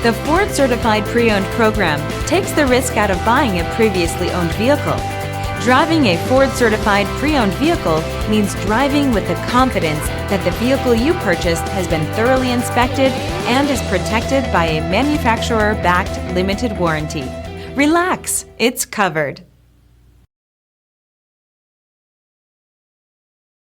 The Ford Certified Pre-Owned program takes the risk out of buying a previously owned vehicle. Driving a Ford Certified Pre-Owned vehicle means driving with the confidence that the vehicle you purchased has been thoroughly inspected and is protected by a manufacturer-backed limited warranty. Relax, it's covered.